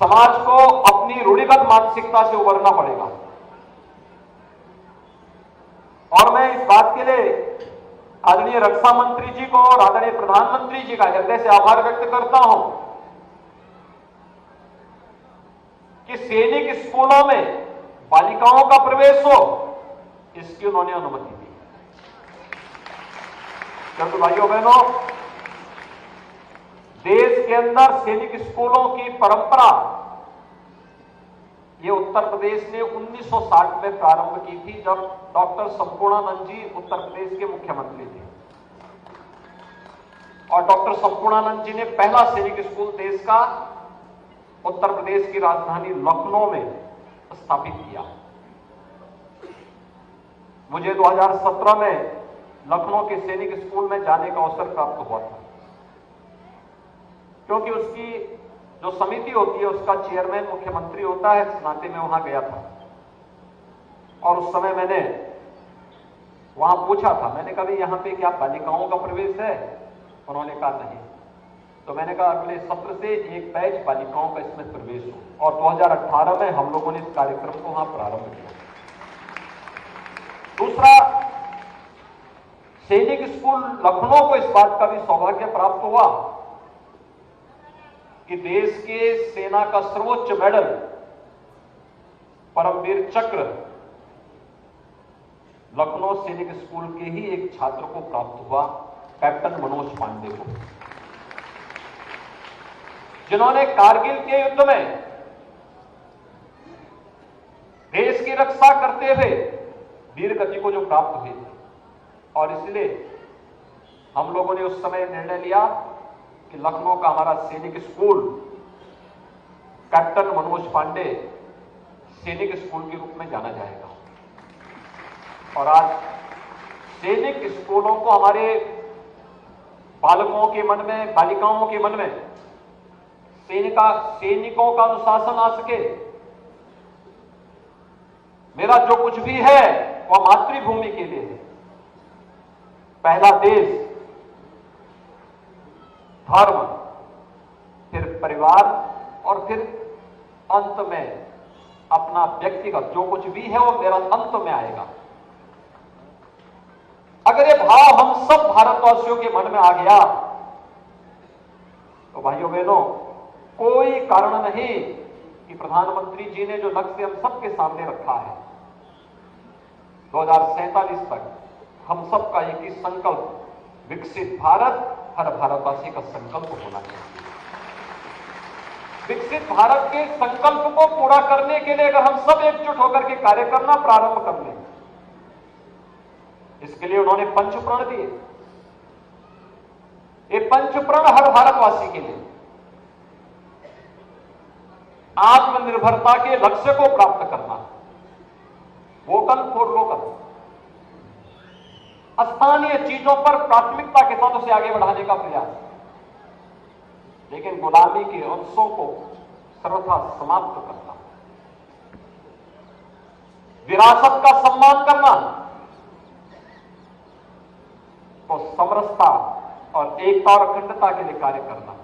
समाज को अपनी रूढ़िगत मानसिकता से उबरना पड़ेगा। और मैं इस बात के लिए आदरणीय रक्षा मंत्री जी को और आदरणीय प्रधानमंत्री जी का हृदय से आभार व्यक्त करता हूं कि सैनिक स्कूलों में बालिकाओं का प्रवेश हो, इसकी उन्होंने अनुमति दी। क्योंकि भाइयों बहनों, देश के अंदर सैनिक स्कूलों की परंपरा ये उत्तर प्रदेश ने 1960 में प्रारंभ की थी, जब डॉक्टर संपूर्णानंद जी उत्तर प्रदेश के मुख्यमंत्री थे। और डॉक्टर संपूर्णानंद जी ने पहला सैनिक स्कूल देश का उत्तर प्रदेश की राजधानी लखनऊ में स्थापित किया। मुझे 2017 में लखनऊ के सैनिक स्कूल में जाने का अवसर प्राप्त हुआ था, क्योंकि उसकी जो समिति होती है उसका चेयरमैन मुख्यमंत्री होता है, इस नाते में वहां गया था। और उस समय मैंने वहां पूछा था, मैंने कहा यहां पे क्या बालिकाओं का प्रवेश है? उन्होंने कहा नहीं। तो मैंने कहा अगले सत्र से एक बैच बालिकाओं का इसमें प्रवेश हो। और 2018 में हम लोगों ने इस कार्यक्रम को वहां प्रारंभ किया। दूसरा, सैनिक स्कूल लखनऊ को इस बात का भी सौभाग्य प्राप्त हुआ कि देश के सेना का सर्वोच्च मेडल परमवीर चक्र लखनऊ सैनिक स्कूल के ही एक छात्र को प्राप्त हुआ, कैप्टन मनोज पांडे को, जिन्होंने कारगिल के युद्ध में देश की रक्षा करते हुए वीर गति को जो प्राप्त हुई थी। और इसलिए हम लोगों ने उस समय निर्णय लिया कि लखनऊ का हमारा सैनिक स्कूल कैप्टन मनोज पांडे सैनिक स्कूल के रूप में जाना जाएगा। और आज सैनिक स्कूलों को हमारे बालकों के मन में, बालिकाओं के मन में सैनिकों का अनुशासन आ सके। मेरा जो कुछ भी है वह मातृभूमि के लिए है। पहला देश, धर्म, फिर परिवार और फिर अंत में अपना व्यक्तिगत जो कुछ भी है वो मेरा अंत में आएगा। अगर ये भाव हम सब भारतवासियों के मन में आ गया तो भाइयों बहनों, कोई कारण नहीं कि प्रधानमंत्री जी ने जो लक्ष्य हम सबके सामने रखा है 2047 तक हम सबका एक ही संकल्प, विकसित भारत हर भारतवासी का संकल्प होना चाहिए। विकसित भारत के संकल्प को पूरा करने के लिए अगर हम सब एकजुट होकर के कार्य करना प्रारंभ कर लें, इसके लिए उन्होंने पंचप्रण दिए। ये पंचप्रण हर भारतवासी के लिए आत्मनिर्भरता के लक्ष्य को प्राप्त करना, वोकल फॉर लोकल, स्थानीय चीजों पर प्राथमिकता के साथ उसे आगे बढ़ाने का प्रयास, लेकिन गुलामी के अंशों को सर्वथा समाप्त करना, विरासत का सम्मान करना, तो समरसता और एकता और अखंडता के लिए कार्य करना,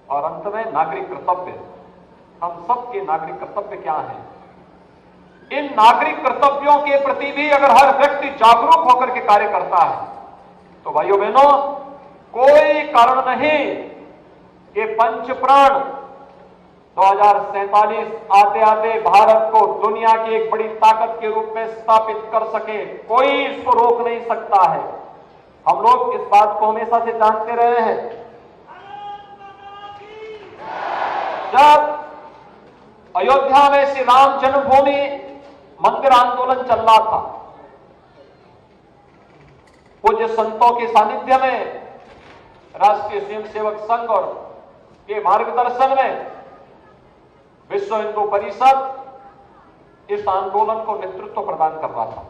और अंत में नागरिक कर्तव्य। हम सबके नागरिक कर्तव्य क्या हैं? इन नागरिक कर्तव्यों के प्रति भी अगर हर व्यक्ति जागरूक होकर के कार्य करता है तो भाइयों बहनों, कोई कारण नहीं कि पंचप्राण 2047 आते आते भारत को दुनिया की एक बड़ी ताकत के रूप में स्थापित कर सके। कोई इसको रोक नहीं सकता है। हम लोग इस बात को हमेशा से जानते रहे हैं। जब अयोध्या में श्री राम जन्मभूमि मंदिर आंदोलन चल रहा था, पूज्य संतों के सानिध्य में राष्ट्रीय स्वयंसेवक संघ और के मार्गदर्शन में विश्व हिंदू परिषद इस आंदोलन को नेतृत्व प्रदान कर रहा था।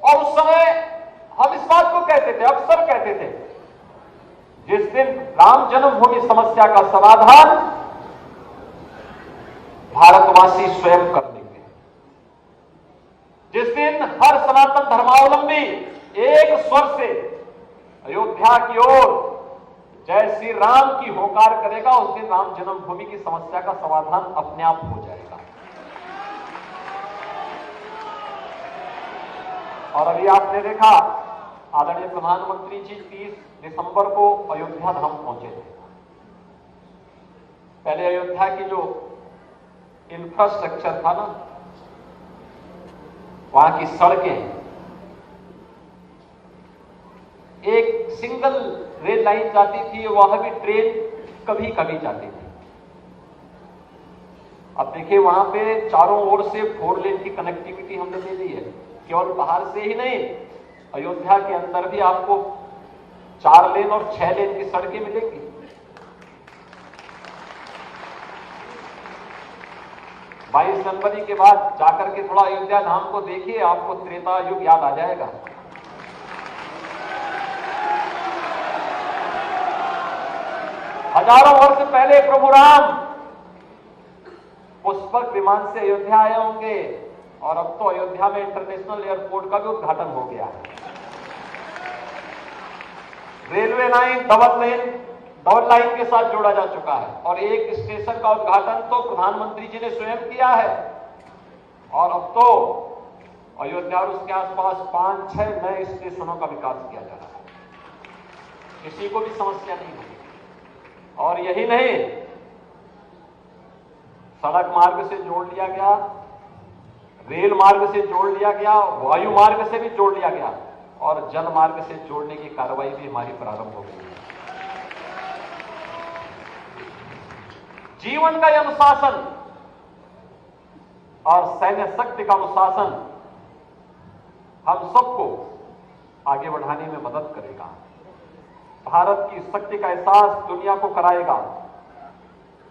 और उस समय हम इस बात को कहते थे, अक्सर कहते थे, जिस दिन राम जन्मभूमि समस्या का समाधान भारतवासी स्वयं कर लेंगे, जिस दिन हर सनातन धर्मावलंबी एक स्वर से अयोध्या की ओर जय श्री राम की होकार करेगा, उस दिन राम जन्मभूमि की समस्या का समाधान अपने आप हो जाएगा। और अभी आपने देखा आदरणीय प्रधानमंत्री जी 30 दिसंबर को अयोध्या धाम पहुंचे थे। पहले अयोध्या की जो इंफ्रास्ट्रक्चर था ना, वहां की सड़कें, एक सिंगल रेल लाइन जाती थी, वहां भी ट्रेन कभी कभी जाती थी। अब देखिए वहां पे चारों ओर से 4 लेन की कनेक्टिविटी हमने दे दी है। केवल बाहर से ही नहीं, अयोध्या के अंदर भी आपको 4 लेन और 6 लेन की सड़कें मिलेंगी। बाईस जनवरी के बाद जाकर के थोड़ा अयोध्या धाम को देखिए, आपको त्रेता युग याद आ जाएगा। हजारों वर्ष पहले प्रभु राम पुष्पक विमान से अयोध्या आए होंगे, और अब तो अयोध्या में इंटरनेशनल एयरपोर्ट का भी उद्घाटन हो गया है। रेलवे लाइन डबल लाइन के साथ जोड़ा जा चुका है, और एक स्टेशन का उद्घाटन तो प्रधानमंत्री जी ने स्वयं किया है। और अब तो अयोध्या और उसके आसपास 5-6 नए स्टेशनों का विकास किया जा रहा है। किसी को भी समस्या नहीं होगी। और यही नहीं, सड़क मार्ग से जोड़ लिया गया, रेल मार्ग से जोड़ लिया गया, वायु मार्ग से भी जोड़ लिया गया, और जल मार्ग से जोड़ने की कार्रवाई भी हमारी प्रारंभ हो गई है। जीवन का यह अनुशासन और सैन्य शक्ति का अनुशासन हम सबको आगे बढ़ाने में मदद करेगा। भारत की शक्ति का एहसास दुनिया को कराएगा।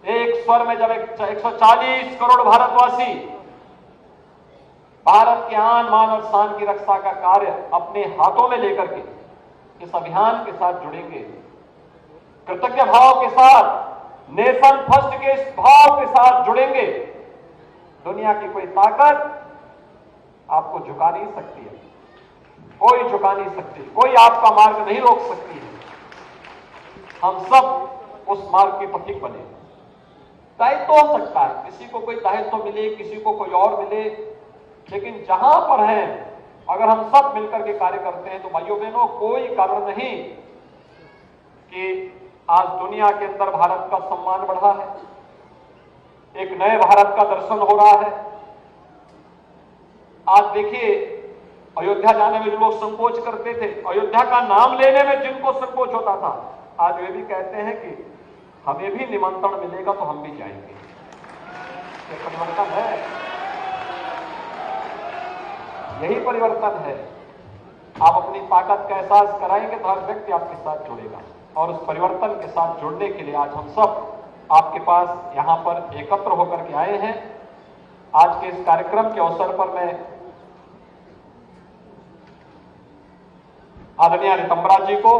एक स्वर में जब 140 करोड़ भारतवासी भारत के आन मान और शान की रक्षा का कार्य अपने हाथों में लेकर के इस अभियान के साथ जुड़ेंगे, कृतज्ञ भाव के साथ, नेशन फर्स्ट के इस भाव के साथ जुड़ेंगे, दुनिया की कोई ताकत आपको झुका नहीं सकती है। कोई झुका नहीं सकती, कोई आपका मार्ग नहीं रोक सकती है। हम सब उस मार्ग के पथिक बने। दायित्व हो सकता है, किसी को कोई दायित्व मिले, किसी को कोई और मिले, लेकिन जहां पर हैं, अगर हम सब मिलकर के कार्य करते हैं तो भाइयों बहनों, कोई कारण नहीं कि आज दुनिया के अंदर भारत का सम्मान बढ़ा है, एक नए भारत का दर्शन हो रहा है। आज देखिए, अयोध्या जाने में जो लोग संकोच करते थे, अयोध्या का नाम लेने में जिनको संकोच होता था, आज वे भी कहते हैं कि हमें भी निमंत्रण मिलेगा तो हम भी जाएंगे। ये परिवर्तन है, यही परिवर्तन है। आप अपनी ताकत का एहसास कराएंगे तो हर व्यक्ति आपके साथ जुड़ेगा, और उस परिवर्तन के साथ जुड़ने के लिए आज हम सब आपके पास यहां पर एकत्र होकर के आए हैं। आज के इस कार्यक्रम के अवसर पर मैं आदरणीय रितंबरा जी को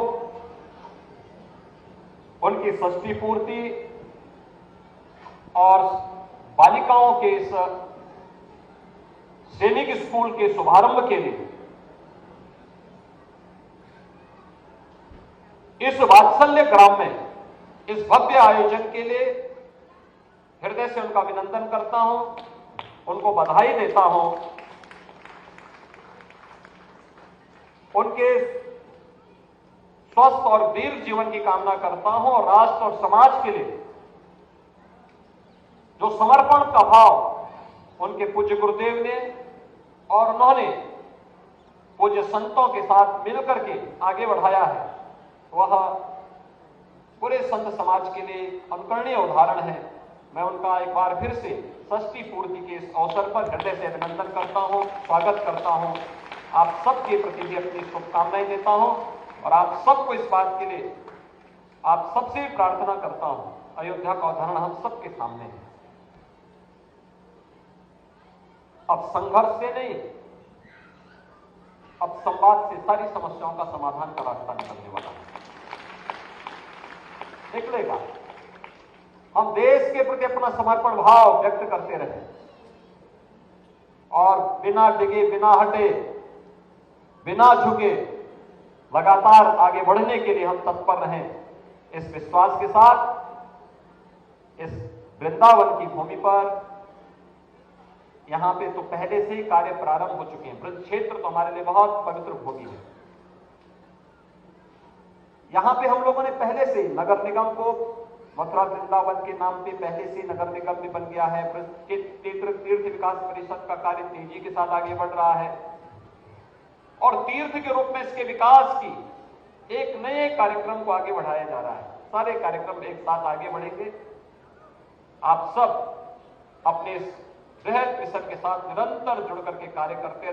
उनकी षष्ठी पूर्ति और बालिकाओं के इस सैनिक स्कूल के शुभारंभ के लिए, इस वात्सल्य ग्राम में इस भव्य आयोजन के लिए हृदय से उनका अभिनंदन करता हूं, उनको बधाई देता हूं। उनके स्वस्थ और दीर्घ जीवन की कामना करता हूं, और राष्ट्र और समाज के लिए जो समर्पण का भाव उनके पूज्य गुरुदेव ने और उन्होंने पूज्य संतों के साथ मिलकर के आगे बढ़ाया है, वह पूरे संत समाज के लिए अनुकरणीय उदाहरण है। मैं उनका एक बार फिर से षष्ठी पूर्ति के इस अवसर पर हृदय से अभिनंदन करता हूं, स्वागत करता हूं। आप सबके प्रति भी अपनी शुभकामनाएं देता हूं, और आप सबको इस बात के लिए आप सबसे प्रार्थना करता हूं, अयोध्या का उदाहरण हम सबके सामने है। अब संघर्ष से नहीं, अब संवाद से सारी समस्याओं का समाधान का रास्ता निकलने वाला है, निकलेगा। हम देश के प्रति अपना समर्पण भाव व्यक्त करते रहे, और बिना डिगे, बिना हटे, बिना झुके लगातार आगे बढ़ने के लिए हम तत्पर रहें। इस विश्वास के साथ इस वृंदावन की भूमि पर यहां पे तो पहले से ही कार्य प्रारंभ हो चुके हैं। ब्रज क्षेत्र तो हमारे लिए बहुत पवित्र भूमि है। यहां पे हम लोगों ने पहले से नगर निगम को मथुरा वृंदावन के नाम पे पहले से नगर निगम भी बन गया है। तीर्थ विकास परिषद का कार्य तेजी के साथ आगे बढ़ रहा है और तीर्थ के रूप में इसके विकास की एक नए कार्यक्रम को आगे बढ़ाया जा रहा है। सारे कार्यक्रम एक साथ आगे बढ़ेंगे। आप सब अपने इस बृहद मिशन के साथ निरंतर जुड़ करके कार्य करते